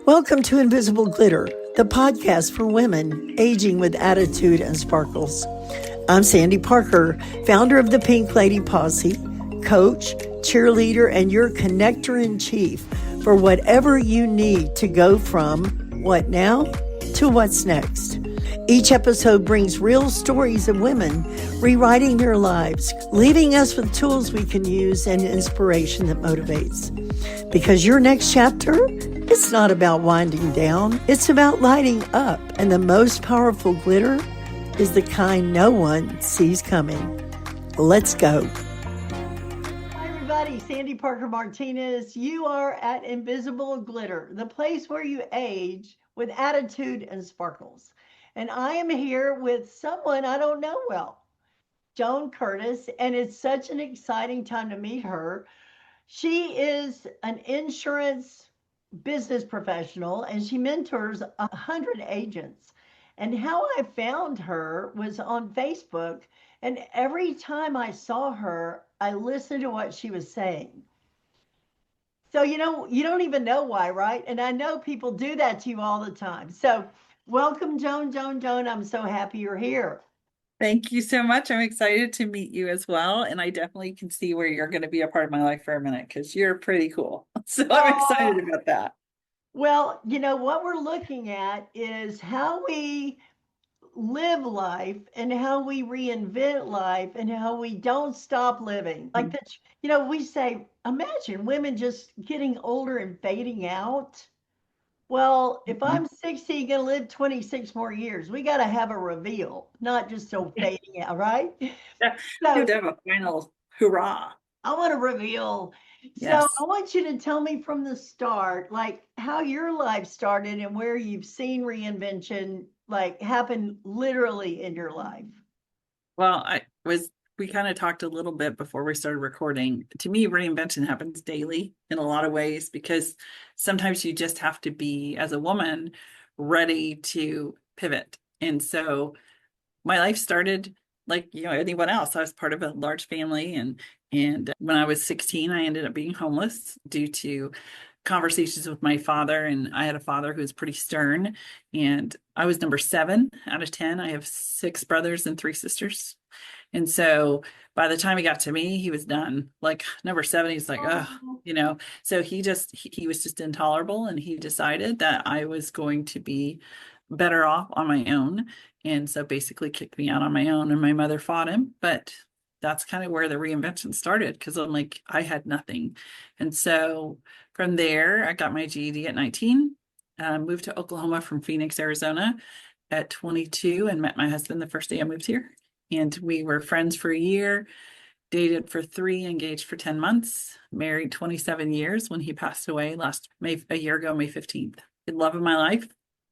Welcome to Invisible Glitter, the podcast for women aging with attitude and sparkles. I'm Sandy Parker, founder of the Pink Lady Posse, coach, cheerleader, and your connector in chief for whatever you need to go from what now to what's next. Each episode brings real stories of women rewriting their lives, leaving us with tools we can use and inspiration that motivates. Because your next chapter, it's not about winding down, it's about lighting up. And the most powerful glitter is the kind no one sees coming. Let's go. Hi, everybody. Sandy Parker Martinez. You are at Invisible Glitter, the place where you age with attitude and sparkles. And I am here with someone I don't know well, Joan Curtis, and it's such an exciting time to meet her. She is an insurance business professional and she mentors 100 agents. And how I found her was on Facebook. And every time I saw her, I listened to what she was saying. So, you don't even know why, right? And I know people do that to you all the time. So, welcome, Joan. I'm so happy you're here. Thank you so much. I'm excited to meet you as well. And I definitely can see where you're going to be a part of my life for a minute because you're pretty cool. So I'm excited about that. Well, what we're looking at is how we live life and how we reinvent life and how we don't stop living. Like that, we say, imagine women just getting older and fading out. Well, if I'm 60, going to live 26 more years, we got to have a reveal, not just so fading out, right? Yeah, So you have to have a final hurrah. I want to reveal. So Yes. I want you to tell me from the start, like how your life started and where you've seen reinvention like happen literally in your life. Well, we kind of talked a little bit before we started recording. To me, reinvention happens daily in a lot of ways because sometimes you just have to be, as a woman, ready to pivot. And so my life started like anyone else. I was part of a large family, and when I was 16 I ended up being homeless due to conversations with my father. And I had a father who was pretty stern, and I was number 7 out of 10. I have 6 brothers and 3 sisters, and so by the time he got to me he was done. Like number 7, he's like, oh, Oh, so he was just intolerable, and he decided that I was going to be better off on my own, and so basically kicked me out on my own. And my mother fought him, but that's kind of where the reinvention started because I'm like, I had nothing. And so from there, I got my GED at 19, moved to Oklahoma from Phoenix, Arizona at 22, and met my husband the first day I moved here. And we were friends for a year, dated for 3, engaged for 10 months, married 27 years when he passed away a year ago, May 15th. The love of my life.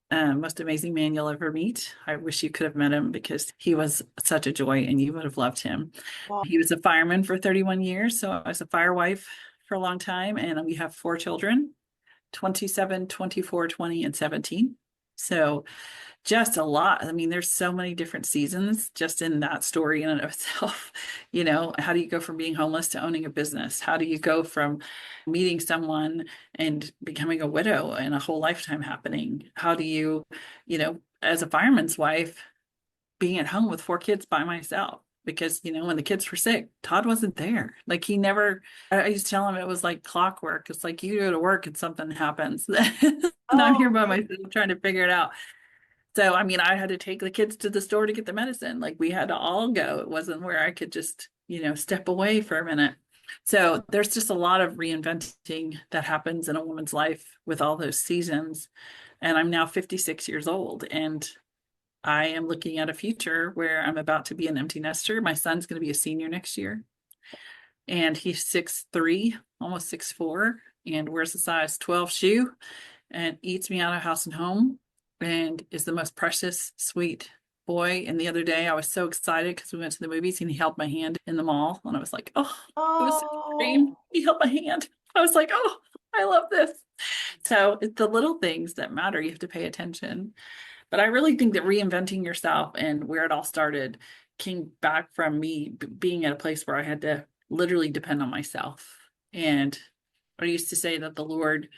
Most amazing man you'll ever meet. I wish you could have met him because he was such a joy and you would have loved him. wow. He was a fireman for 31 years. So I was a fire wife for a long time. And we have 4 children, 27, 24, 20, and 17. So just a lot. I mean, there's so many different seasons just in that story in and of itself. How do you go from being homeless to owning a business? How do you go from meeting someone and becoming a widow and a whole lifetime happening? How do as a fireman's wife, being at home with 4 kids by myself? Because, when the kids were sick, Todd wasn't there. Like I used to tell him it was like clockwork. It's like you go to work and something happens. And I'm here Oh, by myself trying to figure it out. So, I mean, I had to take the kids to the store to get the medicine. Like we had to all go. It wasn't where I could just, step away for a minute. So there's just a lot of reinventing that happens in a woman's life with all those seasons. And I'm now 56 years old, and I am looking at a future where I'm about to be an empty nester. My son's going to be a senior next year, and he's 6'3", almost 6'4", and wears a size 12 shoe and eats me out of house and home and is the most precious, sweet boy. And the other day I was so excited because we went to the movies and he held my hand in the mall. And I was like, oh, it was such a dream. oh, He held my hand. I was like, oh, I love this. So it's the little things that matter. You have to pay attention. But I really think that reinventing yourself and where it all started came back from me being at a place where I had to literally depend on myself. And I used to say that the Lord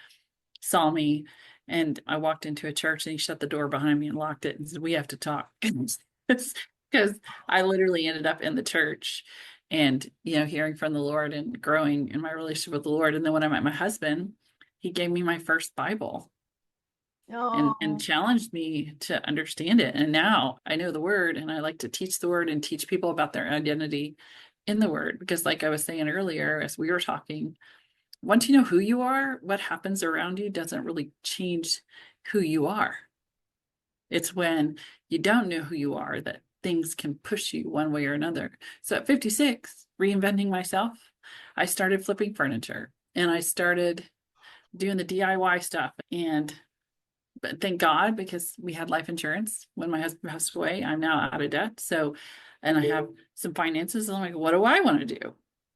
saw me And I walked into a church and he shut the door behind me and locked it and said, "We have to talk." Because I literally ended up in the church and, hearing from the Lord and growing in my relationship with the Lord. And then when I met my husband, he gave me my first Bible and Oh, challenged me to understand it. And now I know the word and I like to teach the word and teach people about their identity in the word. Because, like I was saying earlier, as we were talking, once you know who you are, what happens around you doesn't really change who you are. It's when you don't know who you are that things can push you one way or another. So at 56, reinventing myself, I started flipping furniture and I started doing the DIY stuff. And but thank God, because we had life insurance when my husband passed away, I'm now out of debt. So, and I have some finances. And I'm like, what do I want to do?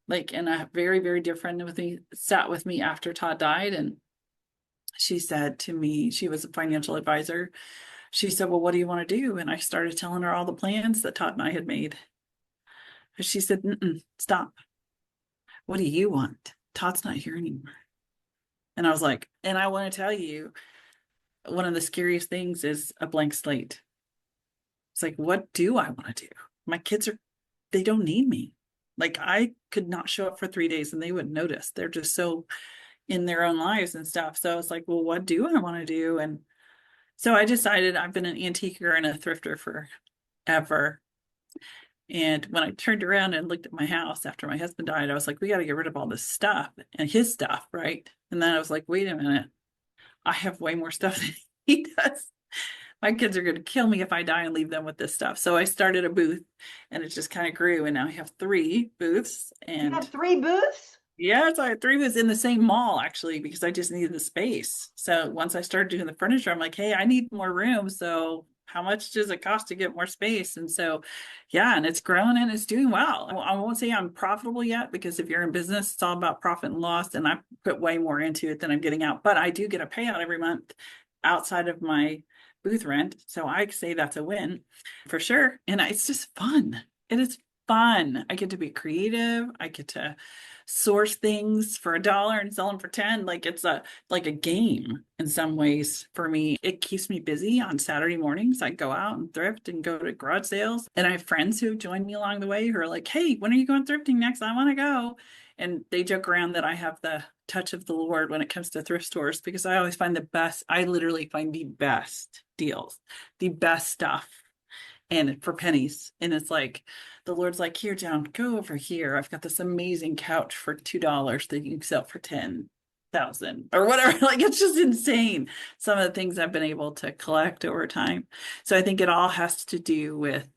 Like, and a very, very dear friend with me sat with me after Todd died. And she said to me, she was a financial advisor. She said, "Well, what do you want to do?" And I started telling her all the plans that Todd and I had made. And she said, "Stop. What do you want? Todd's not here anymore." And I was like, and I want to tell you, one of the scariest things is a blank slate. It's like, what do I want to do? My kids they don't need me. Like, I could not show up for 3 days and they wouldn't notice. They're just so in their own lives and stuff. So it's like, well, what do I want to do? And so I decided I've been an antiquer and a thrifter forever. And when I turned around and looked at my house after my husband died, I was like, we got to get rid of all this stuff and his stuff, right? And then I was like, wait a minute, I have way more stuff than he does. My kids are going to kill me if I die and leave them with this stuff. So I started a booth and it just kind of grew. And now I have 3 booths. you And have 3 booths? yes, I had 3 booths in the same mall actually, because I just needed the space. So once I started doing the furniture, I'm like, hey, I need more room. So how much does it cost to get more space? And so, yeah, and it's growing and it's doing well. I won't say I'm profitable yet, because if you're in business, it's all about profit and loss. And I put way more into it than I'm getting out, but I do get a payout every month outside of my booth rent. So I say that's a win for sure. And it's just fun. It is fun. I get to be creative. I get to source things for $1 and sell them for 10. Like, it's like a game in some ways for me. It keeps me busy on Saturday mornings. I go out and thrift and go to garage sales. And I have friends who join me along the way who are like, hey, when are you going thrifting next? I want to go. And they joke around that I have the touch of the Lord when it comes to thrift stores, because I always find the best, I literally find the best deals, the best stuff, and for pennies. And it's like, the Lord's like, here, Joan, go over here. I've got this amazing couch for $2 that you can sell for 10,000 or whatever. Like, it's just insane. Some of the things I've been able to collect over time. So I think it all has to do with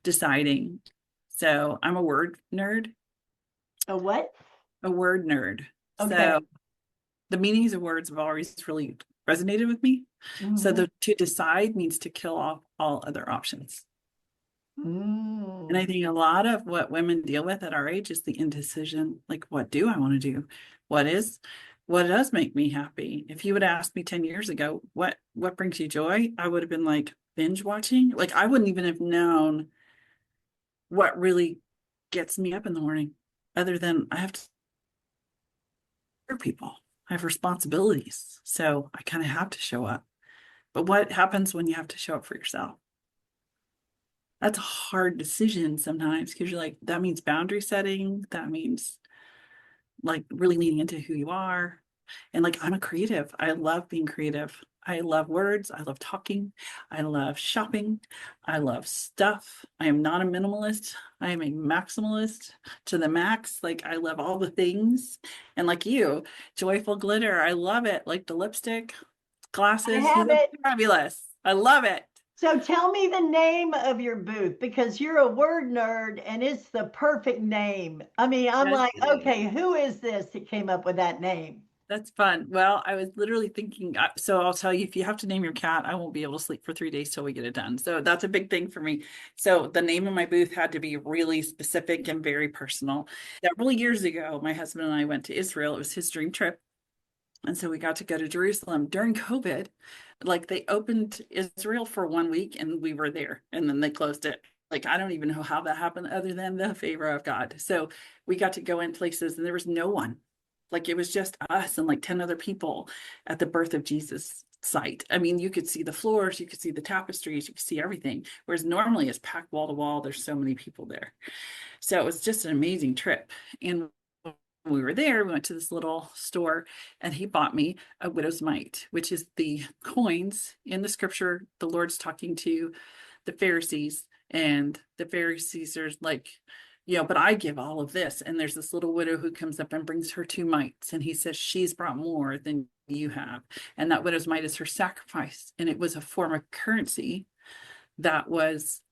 deciding. So I'm a word nerd, A what? a word nerd. Okay. So the meanings of words have always really resonated with me. So Mhm. the to decide means to kill off all other options. And I Mm. think a lot of what women deal with at our age is the indecision. Like, what do I want to do? What does make me happy? If you would ask me 10 years ago, what brings you joy? I would have been like binge watching. Like, I wouldn't even have known what really gets me up in the morning, other than I have to serve people. I have responsibilities. So I kind of have to show up. But what happens when you have to show up for yourself? That's a hard decision sometimes, because you're like, that means boundary setting. That means like really leaning into who you are. And like, I'm a creative. I love being creative. I love words. I love talking. I love shopping. I love stuff. I am not a minimalist. I am a maximalist to the max. Like, I love all the things. And like you, joyful glitter. I love it. Like the lipstick, I glasses. You have look it. fabulous. I love it. So tell me the name of your booth, because you're a word nerd and it's the perfect name. I mean, I'm Yes, like, it is. okay, who is this that came up with that name? That's fun. Well, I was literally thinking, so I'll tell you, if you have to name your cat, I won't be able to sleep for 3 days till we get it done. So that's a big thing for me. So the name of my booth had to be really specific and very personal. Several years ago, my husband and I went to Israel. It was his dream trip. And so we got to go to Jerusalem during COVID. Like, they opened Israel for 1 week and we were there, and then they closed it. Like, I don't even know how that happened other than the favor of God. So we got to go in places and there was no one. Like, it was just us and like 10 other people at the birth of Jesus site. I mean, you could see the floors, you could see the tapestries, you could see everything. Whereas normally it's packed wall to wall. There's so many people there. So it was just an amazing trip. And when we were there, we went to this little store and he bought me a widow's mite, which is the coins in the scripture. The Lord's talking to the Pharisees, and the Pharisees are like, but I give all of this. And there's this little widow who comes up and brings her 2 mites. And he says, she's brought more than you have. And that widow's mite is her sacrifice. And it was a form of currency that was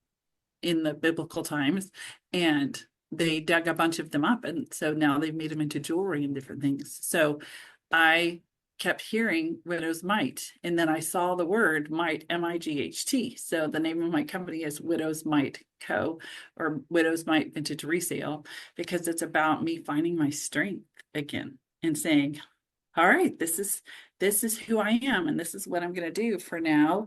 in the biblical times. And they dug a bunch of them up. And so now they've made them into jewelry and different things. So I kept hearing widow's mite. And then I saw the word mite, M-I-G-H-T. So the name of my company is Widow's Mite Co. or Widow's Mite Vintage Resale, because it's about me finding my strength again and saying, all right, this is who I am, and this is what I'm going to do for now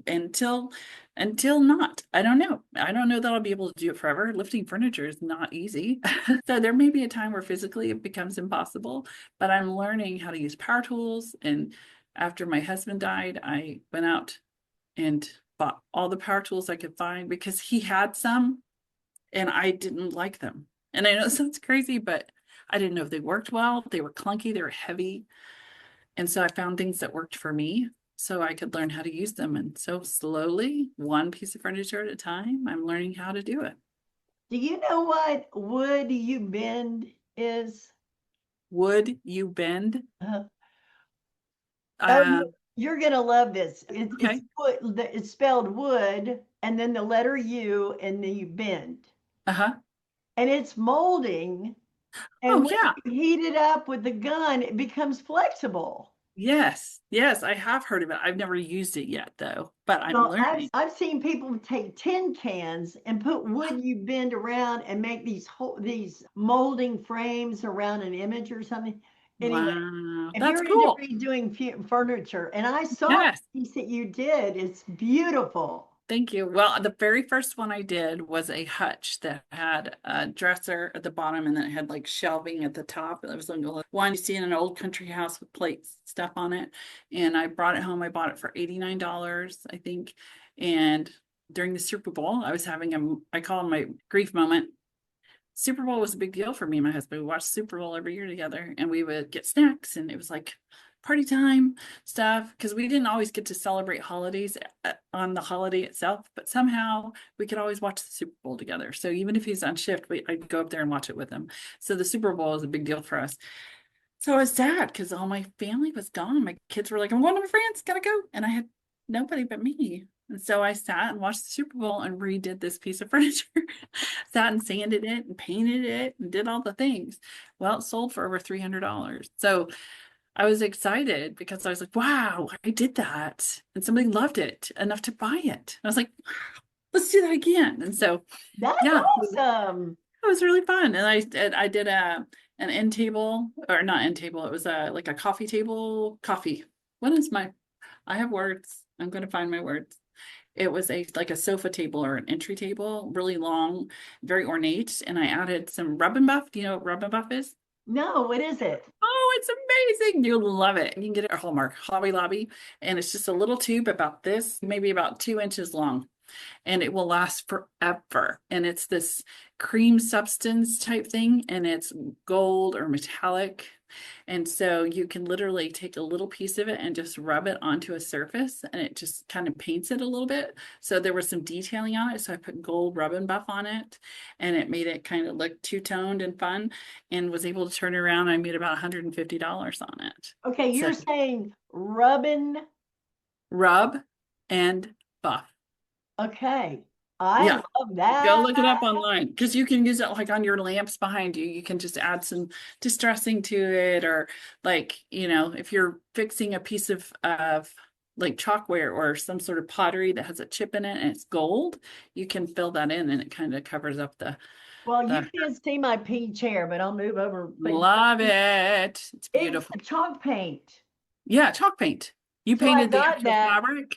until not. I don't know. I don't know that I'll be able to do it forever. Lifting furniture is not easy. So there may be a time where physically it becomes impossible, but I'm learning how to use power tools. And after my husband died, I went out and bought all the power tools I could find because he had some and I didn't like them. And I know it sounds crazy, but I didn't know if they worked well. They were clunky, they were heavy. And so I found things that worked for me so I could learn how to use them. And so slowly, one piece of furniture at a time, I'm learning how to do it. Do you know what wood you bend is? Would you bend? Uh, Uh, you're gonna love this. Okay. It's spelled wood, and then the letter U, and then you bend. Uh-huh. And it's molding. And Oh, when yeah. you heat it up with the gun, it becomes flexible. Yes. Yes, I have heard of it. I've never used it yet, though, but I'm So learning. I've seen people take tin cans and put wood you bend around and make these molding frames around an image or something. Anyway, Wow, if that's you're into cool. redoing furniture, and I saw Yes. the piece that you did, it's beautiful. Thank you. Well, the very first one I did was a hutch that had a dresser at the bottom and then it had like shelving at the top. It was like one you see in an old country house with plates, stuff on it. And I brought it home. I bought it for $89, I think. And during the Super Bowl, I was having I call it my grief moment. Super Bowl was a big deal for me and my husband. We watched Super Bowl every year together and we would get snacks and it was like party time stuff because we didn't always get to celebrate holidays on the holiday itself, but somehow we could always watch the Super Bowl together. So even if he's on shift, I'd go up there and watch it with him. So the Super Bowl is a big deal for us. So I was sad because all my family was gone. My kids were like, I'm going to France, gotta go. And I had nobody but me. And so I sat and watched the Super Bowl and redid this piece of furniture. Sat and sanded it and painted it and did all the things. Well, it sold for over $300. So I was excited because I was like, wow, I did that. And somebody loved it enough to buy it. I was like, let's do that again. And so, That's yeah, awesome. it was really fun. And I did an end table, or not end table. It was like a coffee table, coffee. I have words. I'm going to find my words. It was like a sofa table or an entry table, really long, very ornate. And I added some rub and buff. Do you know what rub and buff is? No, what is it? Oh, it's amazing. You'll love it. You can get it at Hallmark, Hobby Lobby. And it's just a little tube about this, maybe about 2 inches long. And it will last forever. And it's this cream substance type thing. And it's gold or metallic. And so you can literally take a little piece of it and just rub it onto a surface and it just kind of paints it a little bit. So there was some detailing on it. So I put gold rub and buff on it and it made it kind of look two-toned and fun and was able to turn it around. I made about $150 on it. Okay, you're So saying rubbing. rub and buff. Okay, I Yeah. love that. Go look it up online because you can use it like on your lamps behind you. You can just add some distressing to it, or like, if you're fixing a piece of like chalkware or some sort of pottery that has a chip in it and it's gold, you can fill that in and it kind of covers up Well, you the can't see my pink chair, but I'll move over. But love it. It's it's beautiful. chalk paint. Yeah, chalk paint. You So I painted the got actual that. fabric.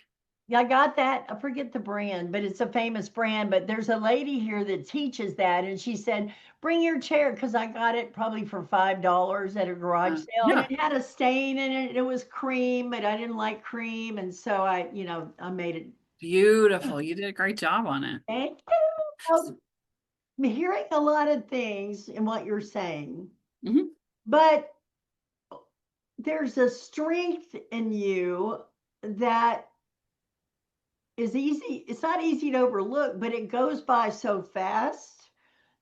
Yeah, I got that. I forget the brand, but it's a famous brand. But there's a lady here that teaches that, and she said, bring your chair because I got it probably for $5 at a garage sale, and Yeah, it had a stain in it. It was cream, but I didn't like cream, and so I made it. beautiful. You did a great job on it. Thank you. I'm hearing a lot of things in what you're saying, Mhm. but there's a strength in you that is easy. It's not easy to overlook, but it goes by so fast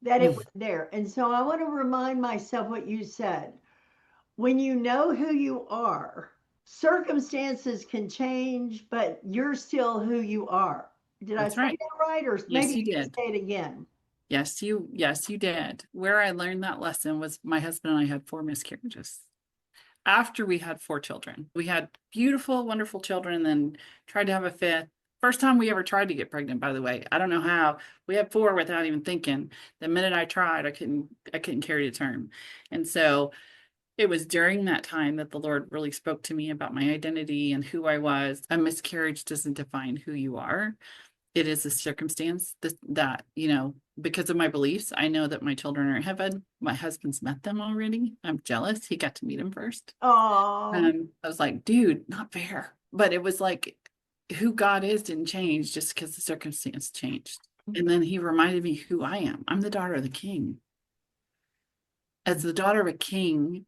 that it was there. And so I want to remind myself what you said. When you know who you are, circumstances can change, but you're still who you are. Did I That's say right. that right? Or Yes, maybe you you can did. say it again. Yes, you did. Where I learned that lesson was my husband and I had 4 miscarriages. After we had 4 children, we had beautiful, wonderful children, and then tried to have a fifth. First time we ever tried to get pregnant, by the way. I don't know how. We had 4 without even thinking. The minute I tried, I couldn't carry to term. And so it was during that time that the Lord really spoke to me about my identity and who I was. A miscarriage doesn't define who you are. It is a circumstance that, because of my beliefs, I know that my children are in heaven. My husband's met them already. I'm jealous. He got to meet them first. Oh, I was like, dude, not fair. But it was like who God is didn't change just because the circumstance changed. And then he reminded me who I am. I'm the daughter of the king. As the daughter of a king,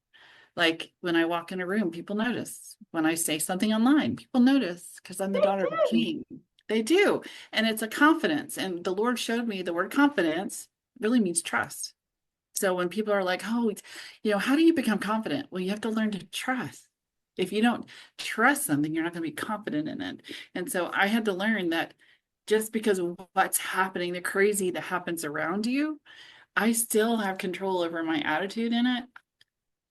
like when I walk in a room, people notice. When I say something online, people notice because I'm the daughter of a king. They do. And it's a confidence. And the Lord showed me the word confidence really means trust. So when people are like, oh, how do you become confident? Well, you have to learn to trust. If you don't trust something, you're not going to be confident in it. And so I had to learn that just because of what's happening, the crazy that happens around you, I still have control over my attitude in it.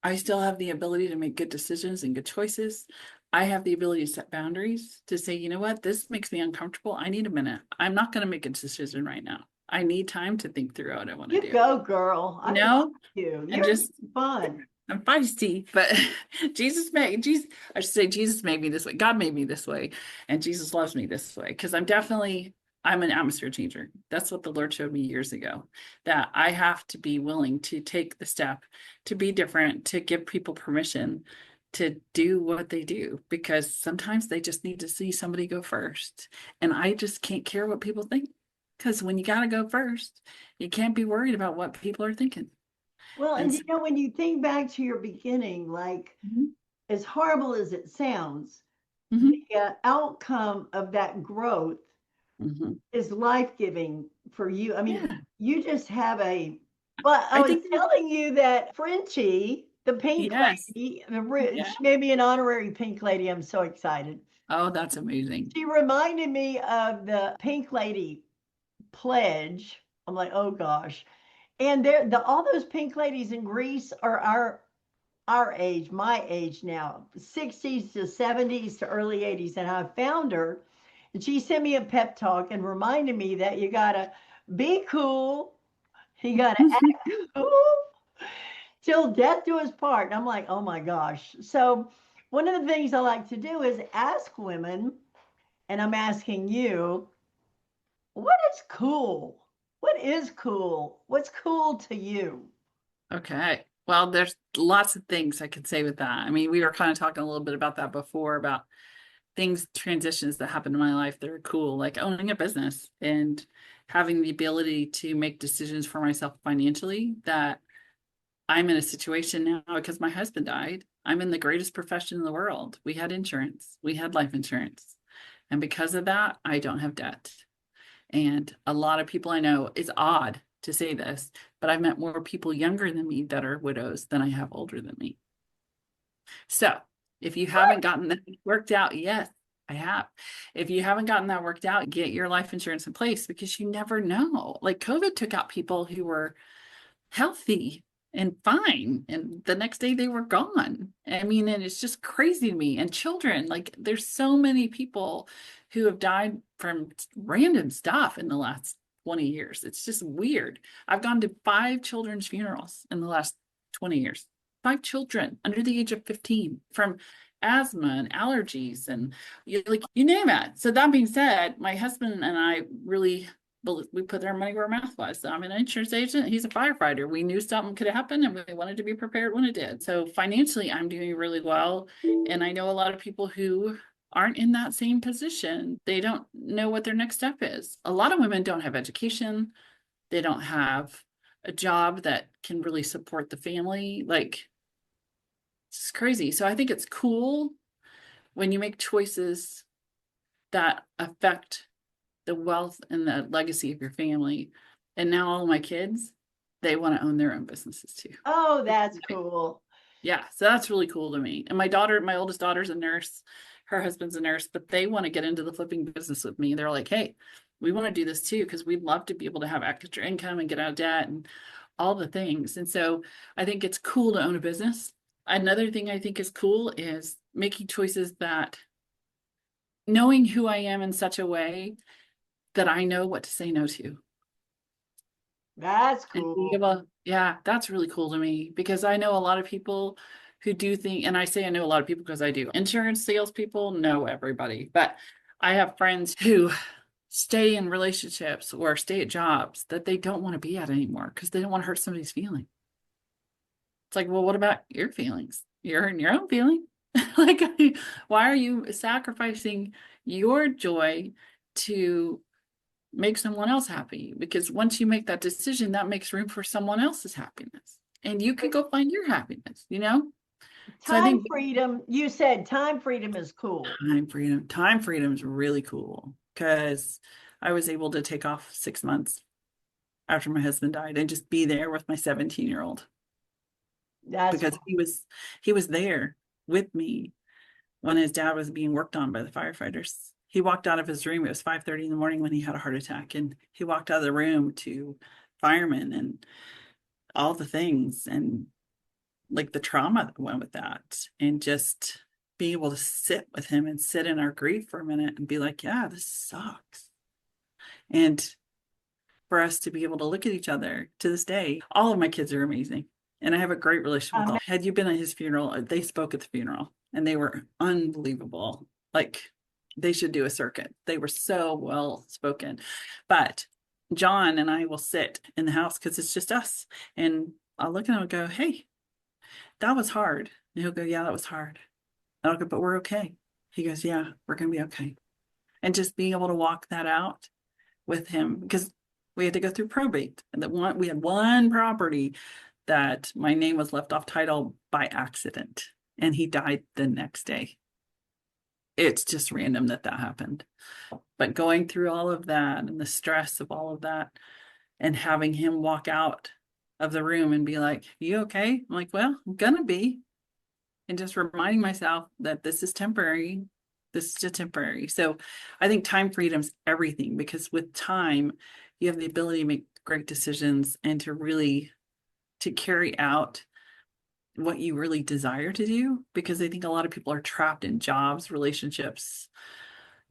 I still have the ability to make good decisions and good choices. I have the ability to set boundaries to say, you know what, this makes me uncomfortable. I need a minute. I'm not going to make a decision right now. I need time to think through what I want to you do. go, girl. I You love know, you. and You're just fun. I'm feisty, but I should say Jesus made me this way. God made me this way, and Jesus loves me this way because I'm an atmosphere changer. That's what the Lord showed me years ago, that I have to be willing to take the step to be different, to give people permission to do what they do, because sometimes they just need to see somebody go first. And I just can't care what people think, because when you got to go first, you can't be worried about what people are thinking. Well, And and so, when you think back to your beginning, like mhm, as horrible as it sounds, the mhm, outcome of that growth mhm. is life-giving for you. I mean, Yeah, you just have but I I was think, telling you that Frenchie, the pink yes, lady, yeah. she made me an honorary pink lady. I'm so excited. Oh, that's amazing. She reminded me of the pink lady pledge. I'm like, oh gosh. And all those pink ladies in Greece are our age, my age now, 60s to 70s to early 80s. And I found her and she sent me a pep talk and reminded me that you gotta be cool, you gotta act cool till death do us part. And I'm like, oh my gosh. So one of the things I like to do is ask women, and I'm asking you, what is cool? What is cool? What's cool to you? Okay. Well, there's lots of things I could say with that. I mean, we were kind of talking a little bit about that before, about transitions that happened in my life that are cool, like owning a business and having the ability to make decisions for myself financially. That I'm in a situation now because my husband died. I'm in the greatest profession in the world. We had insurance, we had life insurance. And because of that, I don't have debt. And a lot of people I know, it's odd to say this, but I've met more people younger than me that are widows than I have older than me. So if you haven't gotten that worked out, yes, I have. If you haven't gotten that worked out, get your life insurance in place, because you never know. Like COVID took out people who were healthy and fine, and the next day they were gone. I mean, and it's just crazy to me. And children, like there's so many people who have died from random stuff in the last 20 years. It's just weird. I've gone to 5 children's funerals in the last 20 years. 5 children under the age of 15 from asthma and allergies and you name it. So that being said, my husband and I really we put our money where our mouth was. I'm an insurance agent. He's a firefighter. We knew something could happen and we wanted to be prepared when it did. So financially, I'm doing really well. And I know a lot of people who aren't in that same position. They don't know what their next step is. A lot of women don't have education. They don't have a job that can really support the family. Like, it's crazy. So I think it's cool when you make choices that affect the wealth and the legacy of your family. And now all my kids, they want to own their own businesses too. Oh, that's cool. Yeah, so that's really cool to me. And my oldest daughter's a nurse, her husband's a nurse, but they want to get into the flipping business with me. They're like, hey, we want to do this too, because we'd love to be able to have extra income and get out of debt and all the things. And so I think it's cool to own a business. Another thing I think is cool is making choices that knowing who I am in such a way that I know what to say no to. That's And being cool. able, yeah, that's really cool to me because I know a lot of people who do think, and I say I know a lot of people because I do. Insurance salespeople know everybody, but I have friends who stay in relationships or stay at jobs that they don't want to be at anymore because they don't want to hurt somebody's feelings. It's like, well, what about your feelings? You're hurting your own feeling. Like, why are you sacrificing your joy to make someone else happy? Because once you make that decision, that makes room for someone else's happiness. And you can go find your happiness, you know? So I Time think freedom, you said time freedom is cool. time freedom is really cool because I was able to take off 6 months after my husband died and just be there with my 17-year-old That's because cool. he was there with me when his dad was being worked on by the firefighters. He walked out of his room. It was 5:30 in the morning when he had a heart attack, and he walked out of the room to firemen and all the things and like the trauma that went with that, and just being able to sit with him and sit in our grief for a minute and be like, yeah, this sucks. And for us to be able to look at each other to this day, all of my kids are amazing. And I have a great relationship with all. Had you been at his funeral, they spoke at the funeral and they were unbelievable. Like they should do a circuit. They were so well spoken. But John and I will sit in the house because it's just us. And I'll look at him and go, hey, that was hard. And he'll go, yeah, that was hard. And I'll go, but we're okay. He goes, yeah, we're going to be okay. And just being able to walk that out with him because we had to go through probate. And we had one property that my name was left off title by accident, and he died the next day. It's just random that happened. But going through all of that and the stress of all of that and having him walk out of the room and be like, you okay? I'm like, well, I'm gonna be. And just reminding myself that this is temporary. This is just temporary. So I think time freedom's everything because with time, you have the ability to make great decisions and to carry out what you really desire to do. Because I think a lot of people are trapped in jobs, relationships,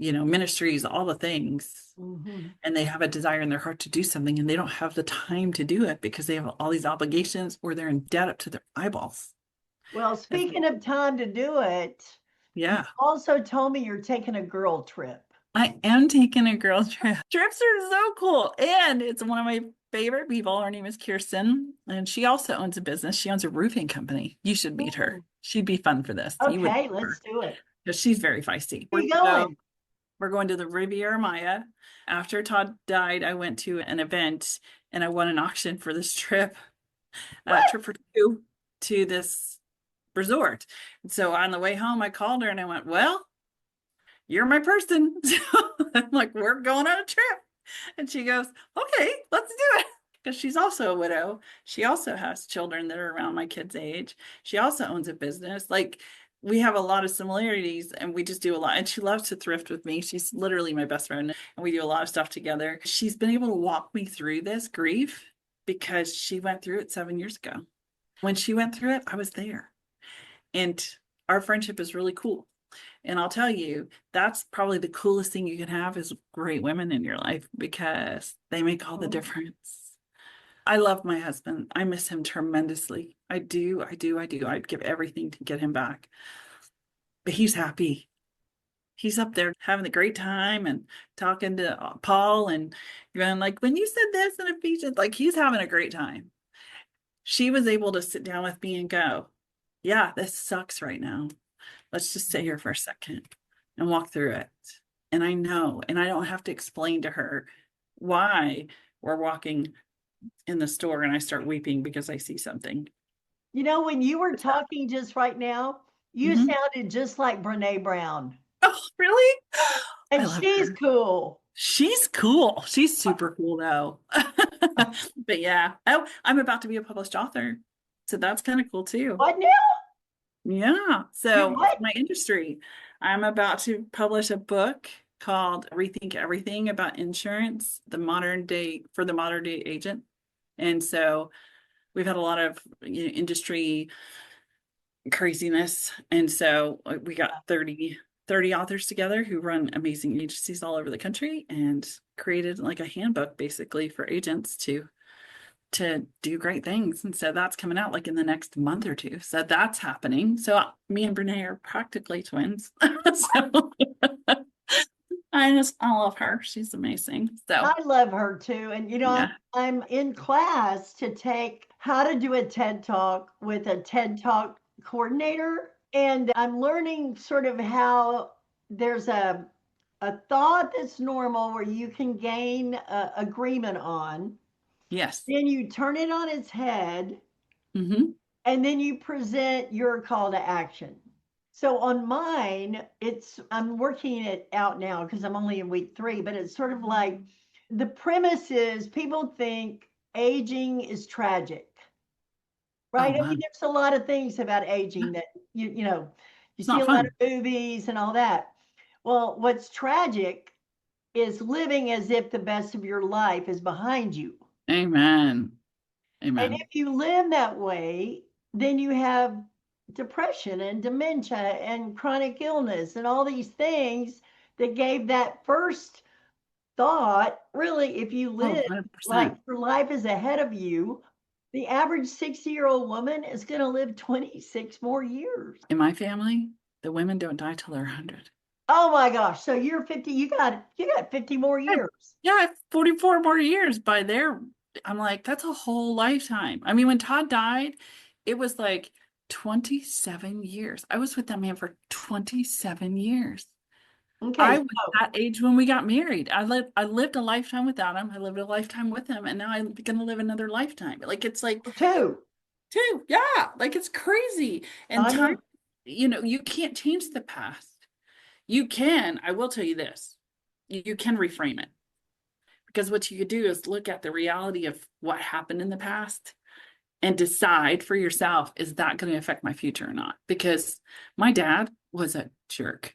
ministries, all the things. Mm-hmm. And they have a desire in their heart to do something and they don't have the time to do it because they have all these obligations or they're in debt up to their eyeballs. Well, speaking of time to do it, you Yeah. also told me you're taking a girl trip. I am taking a girl trip. Trips are so cool. And it's one of my favorite people. Her name is Kirsten. And she also owns a business. She owns a roofing company. You should meet her. She'd be fun for this. You would Okay, let's do it. because she's very feisty. Where are you going? We're going to the Riviera Maya. After Todd died, I went to an event and I won an auction for this trip, trip for two to this resort. And so on the way home, I called her and I went, well, you're my person. So I'm like, we're going on a trip. And she goes, okay, let's do it. Because she's also a widow. She also has children that are around my kid's age. She also owns a business. Like we have a lot of similarities and we just do a lot. And she loves to thrift with me. She's literally my best friend. And we do a lot of stuff together. She's been able to walk me through this grief because she went through it 7 years ago. When she went through it, I was there. And our friendship is really cool. And I'll tell you, that's probably the coolest thing you can have is great women in your life because they make all the difference. I love my husband. I miss him tremendously. I do. I'd give everything to get him back. But he's happy. he's up there having a great time and talking to Paul and going like, when you said this in Ephesians, like he's having a great time. She was able to sit down with me and go, yeah, this sucks right now. Let's just sit here for a second and walk through it. And I know, and I don't have to explain to her why we're walking in the store and I start weeping because I see something. You know, when you were talking just right now, you Mhm. sounded just like Brene Brown. Oh, really? I And love she's her. cool. She's cool. She's super cool though. But yeah. Oh, I'm about to be a published author. So that's kind of cool too. What now? Yeah. You're So for what? my industry, I'm about to publish a book called Rethink Everything about insurance, the modern day for the modern day agent. And so we've had a lot of industry craziness. And so we got 30 authors together who run amazing agencies all over the country and created like a handbook basically for agents to do great things. And so that's coming out like in the next month or two. So that's happening. So me and Brene are practically twins. So I love her. She's amazing. So I love her too. And you know, yeah. I'm in class to take how to do a TED Talk with a TED Talk coordinator. And I'm learning sort of how there's a thought that's normal where you can gain agreement on. Yes. Then you turn it on its head, Hmm. and then you present your call to action. So on mine, I'm working it out now because I'm only in week 3, but it's sort of like the premise is people think aging is tragic, Oh, right? I wow. mean, there's a lot of things about aging that you know, you It's see not a lot fun. of movies and all that. Well, what's tragic is living as if the best of your life is behind you. Amen. And Amen. if you live that way, then you have depression and dementia and chronic illness and all these things that gave that first thought. Really, if you Oh, live like 100%. your life is ahead of you, the average 60-year-old woman is going to live 26 more years. In my family, the women don't die till they're 100. Oh my gosh. So you're 50, you got 50 more years. Yeah, 44 more years by their, I'm like, that's a whole lifetime. I mean, when Todd died, it was like 27 years. I was with that man for 27 years. Okay. I was that age when we got married. I lived a lifetime without him. I lived a lifetime with him, and now I'm gonna live another lifetime. Like it's like So two. two, yeah, like it's crazy. And I know. time, you can't change the past. You can, I will tell you this, you can reframe it. Because what you could do is look at the reality of what happened in the past and decide for yourself, is that going to affect my future or not? Because my dad was a jerk.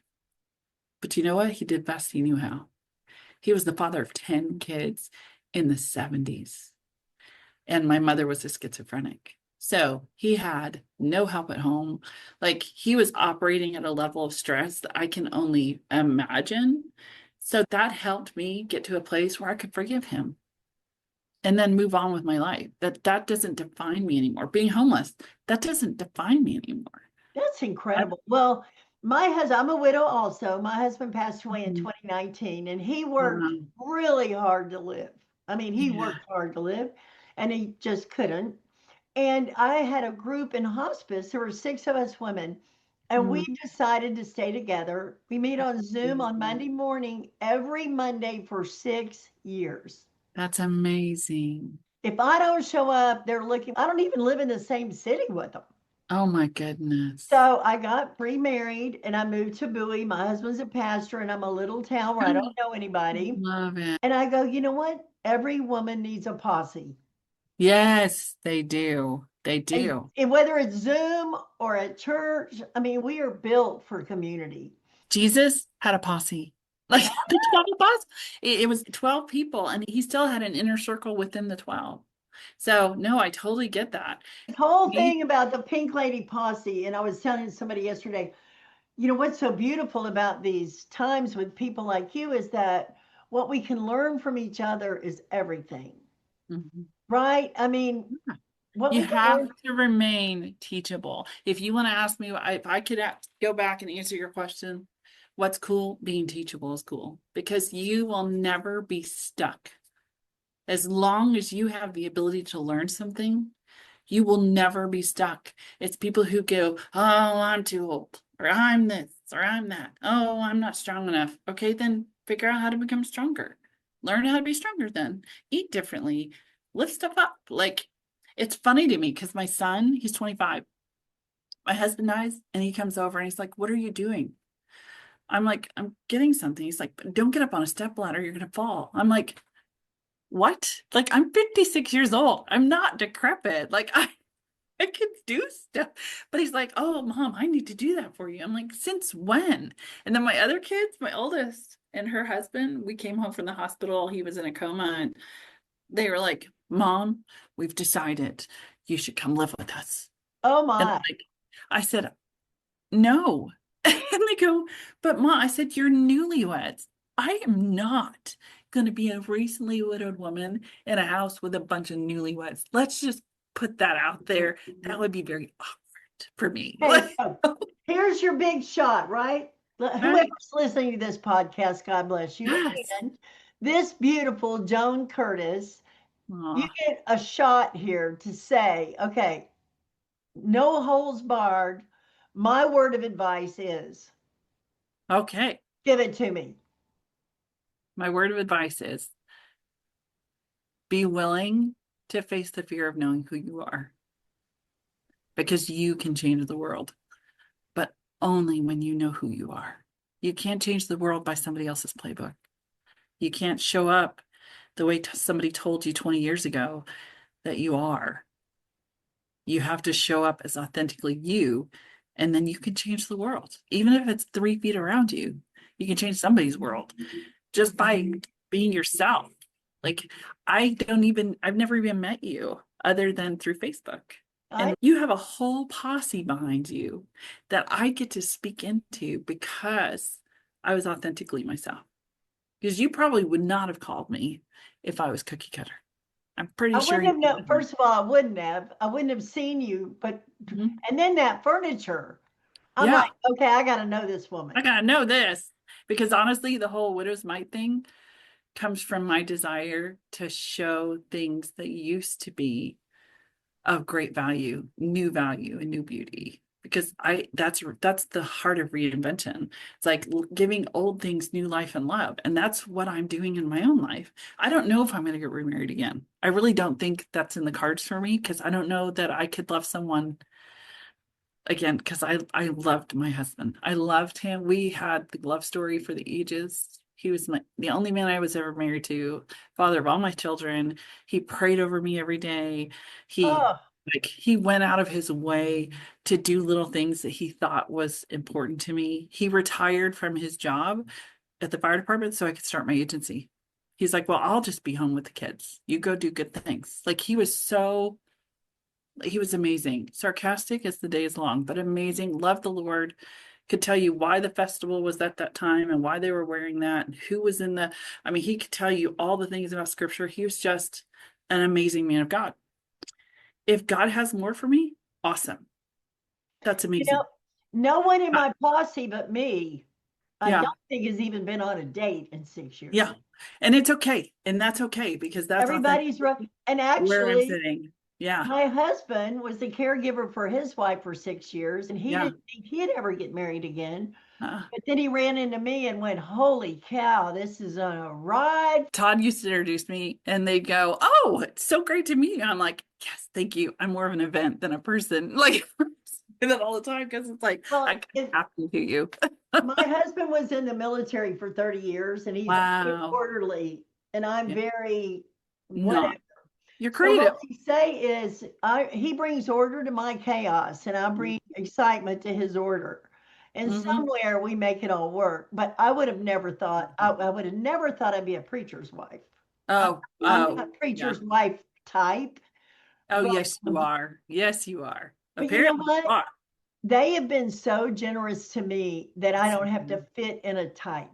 But you know what? He did best he knew how. He was the father of 10 kids in the 70s. And my mother was a schizophrenic. So he had no help at home. Like he was operating at a level of stress that I can only imagine. So that helped me get to a place where I could forgive him and then move on with my life. That doesn't define me anymore. Being homeless, that doesn't define me anymore. That's I, incredible. Well, my husband, I'm a widow also. My husband passed away in Mhm. 2019 and he worked Wow. really hard to live. I mean, he Yeah. worked hard to live and he just couldn't. And I had a group in hospice. There were 6 of us women and we Mm. decided to stay together. We meet That's on Zoom on amazing. Monday morning every Monday for 6 years. That's amazing. If I don't show up, they're looking. I don't even live in the same city with them. Oh my goodness. So I got remarried and I moved to Bowie. My husband's a pastor and I'm a little town where I don't know anybody. Love it. And I go, you know what? Every woman needs a posse. Yes, they do. They And, do. and whether it's Zoom or at church, I mean, we are built for community. Jesus had a posse. Like the 12 of us, it was 12 people, and he still had an inner circle within the 12. So no, I totally get that. The whole Me, thing about the Pink Lady posse, and I was telling somebody yesterday, you know, what's so beautiful about these times with people like you is that what we can learn from each other is everything, Mhm. right? I mean, what You we can have learn. to remain teachable. If you want to ask me, if I could go back and answer your question, what's cool? Being teachable is cool because you will never be stuck. As long as you have the ability to learn something, you will never be stuck. It's people who go, oh, I'm too old, or I'm this, or I'm that. Oh, I'm not strong enough. Okay, then figure out how to become stronger. Learn how to be stronger then. Eat differently. Lift stuff up. Like, it's funny to me because my son, he's 25. My husband dies, and he comes over and he's like, what are you doing? I'm like, I'm getting something. He's like, don't get up on a step ladder. You're going to fall. I'm like, what? Like, I'm 56 years old. I'm not decrepit. Like, I can do stuff. But he's like, oh, mom, I need to do that for you. I'm like, since when? And then my other kids, my oldest and her husband, we came home from the hospital. He was in a coma and they were like, Mom, we've decided you should come live with us. Oh And my. like, I said, no. And they go, but Mom, I said, you're newlyweds. I am not going to be a recently widowed woman in a house with a bunch of newlyweds. Let's just put that out there. That would be very awkward for me. Hey, here's your big shot, right? Right? Whoever's listening to this podcast, God bless you. Yes. And this beautiful Joan Curtis, you Aw, get a shot here to say, okay, no holes barred. My word of advice is okay. give it to me. My word of advice is be willing to face the fear of knowing who you are because you can change the world, but only when you know who you are. You can't change the world by somebody else's playbook. You can't show up the way somebody told you 20 years ago that you are. You have to show up as authentically you, and then you can change the world. Even if it's 3 feet around you, you can change somebody's world just by being yourself. Like, I've never even met you other than through Facebook. I And you have a whole posse behind you that I get to speak into because I was authentically myself. Because you probably would not have called me if I was cookie cutter. I'm pretty I sure wouldn't you have known. wouldn't. First of all, I wouldn't have. I wouldn't have seen you. But Mhm. and then that furniture, I'm Yeah, like, okay, I got to know this woman. I gotta know this. Because honestly, the whole widow's mite thing comes from my desire to show things that used to be of great value, and new beauty. Because that's the heart of reinvention. It's like giving old things new life and love. And that's what I'm doing in my own life. I don't know if I'm going to get remarried again. I really don't think that's in the cards for me because I don't know that I could love someone again because I loved my husband. I loved him. We had the love story for the ages. He was the only man I was ever married to, father of all my children. He prayed over me every day. He Oh, he went out of his way to do little things that he thought was important to me. He retired from his job at the fire department so I could start my agency. He's like, "Well, I'll just be home with the kids. You go do good things." Like he was amazing. Sarcastic as the day is long, but amazing. Loved the Lord. Could tell you why the festival was at that time and why they were wearing that and who was in the. I mean, he could tell you all the things about scripture. He was just an amazing man of God. If God has more for me, awesome. That's you know, amazing. no one in Uh, my posse but me, I yeah. don't think has even been on a date in 6 years. Yeah. And it's okay. And that's okay because that's Everybody's rough. authentically And where I'm actually, sitting. Yeah. my husband was the caregiver for his wife for 6 years, and he Yeah. didn't think he'd ever get married again. Uh, But then he ran into me and went, "Holy cow, this is a ride." Todd used to introduce me and they'd go, "Oh, it's so great to meet you." I'm like, "Yes, thank you. I'm more of an event than a person." Like, I say that all the time because it's like, Well, I can happen to you. my husband was in the military for 30 years, and he's very Wow. orderly, and I'm Yeah. very whatever. Not. You're So what creative. we say is, he brings order to my chaos, and I bring excitement to his order. And Hmm. somewhere we make it all work. But I would have never thought, I would have never thought I'd be a preacher's wife. I, Oh, I'm oh, not a yeah. preacher's wife type, Oh, but yes, you are. Yes, you are. but you know Apparently you what? are. They have been so generous to me that I That's so don't have to good. fit in a type.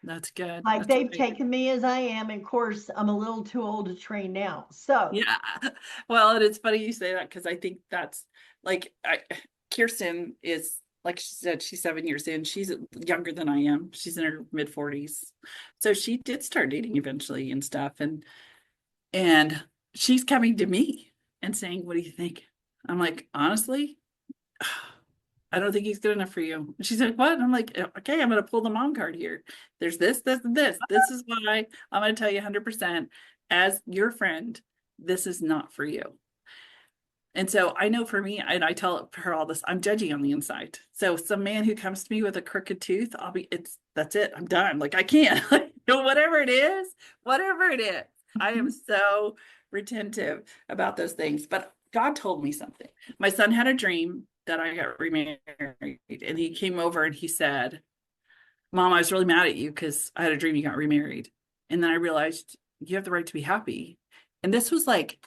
That's good. Like That's they've right. taken me as I am. And of course, I'm a little too old to train now. So, Yeah. Well, and it's funny you say that because I think that's like Kirsten is like she said, she's 7 years in. She's younger than I am. She's in her mid 40s. So she did start dating eventually and stuff. And she's coming to me and saying, "What do you think?" I'm like, honestly, I don't think he's good enough for you. And she's like, "What?" And I'm like, okay, I'm going to pull the mom card here. There's this, this, and this. This is why I'm going to tell you 100% as your friend, this is not for you. And so I know for me, and I tell her all this, I'm judgy on the inside. So some man who comes to me with a crooked tooth, that's it. I'm done. Like I can't, whatever it is, I am so retentive about those things. But God told me something. My son had a dream that I got remarried, and he came over and he said, "Mom, I was really mad at you because I had a dream you got remarried." And then I realized you have the right to be happy. And this was like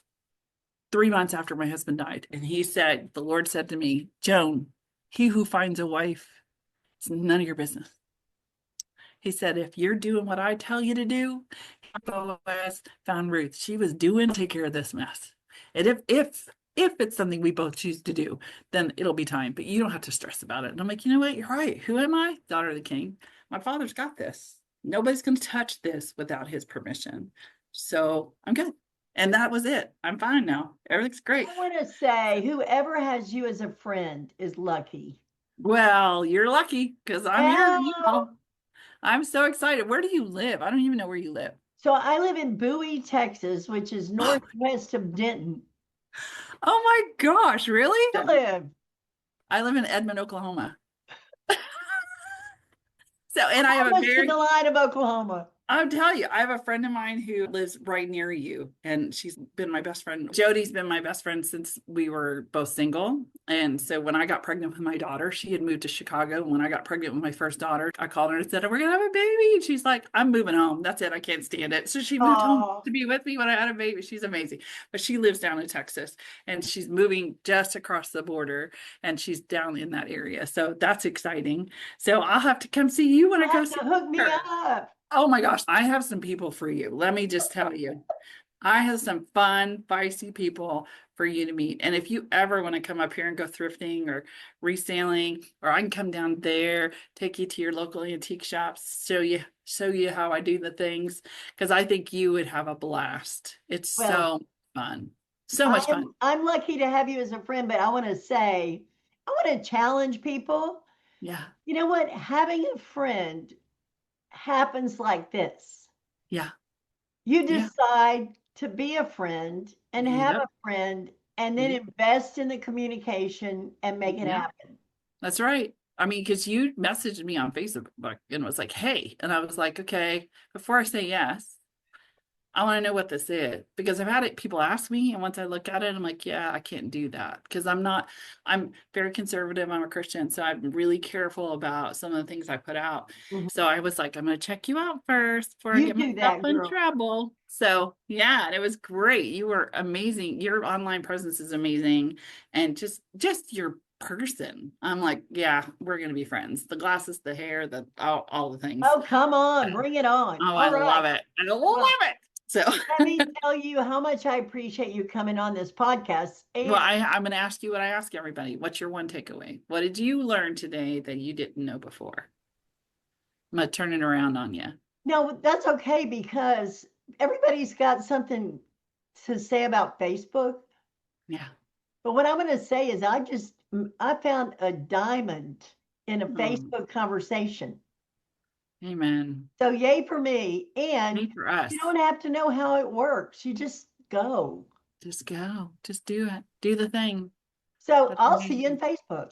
3 months after my husband died. And he said, the Lord said to me, "Joan, he who finds a wife, it's none of your business." He said, "If you're doing what I tell you to do," Boaz found Ruth. She was doing to take care of this mess. And if it's something we both choose to do, then it'll be time. But you don't have to stress about it. And I'm like, you know what? You're right. Who am I? Daughter of the king. My father's got this. Nobody's going to touch this without his permission. So I'm good. And that was it. I'm fine now. Everything's great. I want to say, whoever has you as a friend is lucky. Well, you're lucky because I'm Well, here now. I'm so excited. Where do you live? I don't even know where you live. So I live in Bowie, Texas, which is northwest of Denton. Oh my gosh, really? I live. I live in Edmond, Oklahoma. So, and I have a Almost to very, the line of Oklahoma. I'll tell you, I have a friend of mine who lives right near you, and she's been my best friend. Jody's been my best friend since we were both single. And so when I got pregnant with my daughter, she had moved to Chicago. When I got pregnant with my first daughter, I called her and said, "We're going to have a baby." And she's like, "I'm moving home. That's it. I can't stand it." So she moved home to be with me when I had a baby. She's amazing. But she lives down in Texas, and she's moving just across the border, and she's down in that area. So that's exciting. So I'll have to come see you when I go see Hook me her. up. Oh my gosh, I have some people for you. Let me just tell you, I have some fun, feisty people for you to meet. And if you ever want to come up here and go thrifting or reselling, or I can come down there, take you to your local antique shops, show you how I do the things, because I think you would have a blast. It's so fun. So much fun. I'm lucky to have you as a friend, but I want to say, I want to challenge people. Yeah. You know what? Having a friend happens like this. Yeah. You decide to be a friend and have a friend, and then invest in the communication and make it happen. That's right. I mean, because you messaged me on Facebook and was like, "Hey," and I was like, "Okay, before I say yes, I want to know what this is," because I've had people ask me, and once I look at it, I'm like, "Yeah, I can't do that," because I'm very conservative. I'm a Christian, so I'm really careful about some of the things I put out. So I was like, "I'm going to check you out first before I get myself in trouble." So yeah, and it was great. You were amazing. Your online presence is amazing, and just your person. I'm like, yeah, we're going to be friends. The glasses, the hair, all the things. Oh, come on, bring it on. Oh, I love it. I love it. So let me tell you how much I appreciate you coming on this podcast. Well, I'm going to ask you what I ask everybody. What's your one takeaway? What did you learn today that you didn't know before? I'm going to turn it around on you. No, that's okay, because everybody's got something to say about Facebook. Yeah. But what I'm going to say is I found a diamond in a Facebook conversation. Amen. So yay for me. And yay for us. You don't have to know how it works. You just go. Just go. Just do it. Do the thing. So I'll see you in Facebook.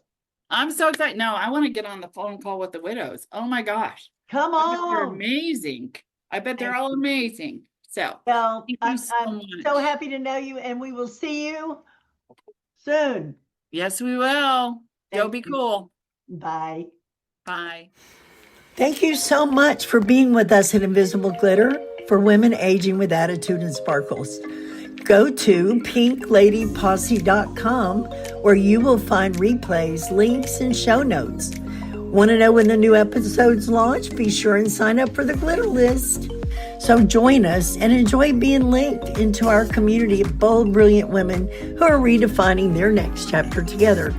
I'm so excited. No, I want to get on the phone call with the widows. Oh my gosh. Come on. They're amazing. I bet they're all amazing. So well, I'm so happy to know you, and we will see you soon. Yes, we will. Go be cool. Bye. Bye. Thank you so much for being with us at Invisible Glitter for Women Aging with Attitude and Sparkles. Go to pinkladyposse.com where you will find replays, links, and show notes. Want to know when the new episodes launch? Be sure and sign up for the glitter list. So join us and enjoy being linked into our community of bold, brilliant women who are redefining their next chapter together.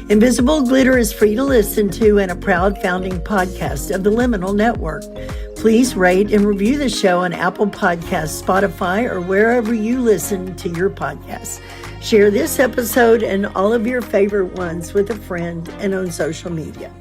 Invisible Glitter is free to listen to and a proud founding podcast of the Liminal Network. Please rate and review the show on Apple Podcasts, Spotify, or wherever you listen to your podcasts. Share this episode and all of your favorite ones with a friend and on social media.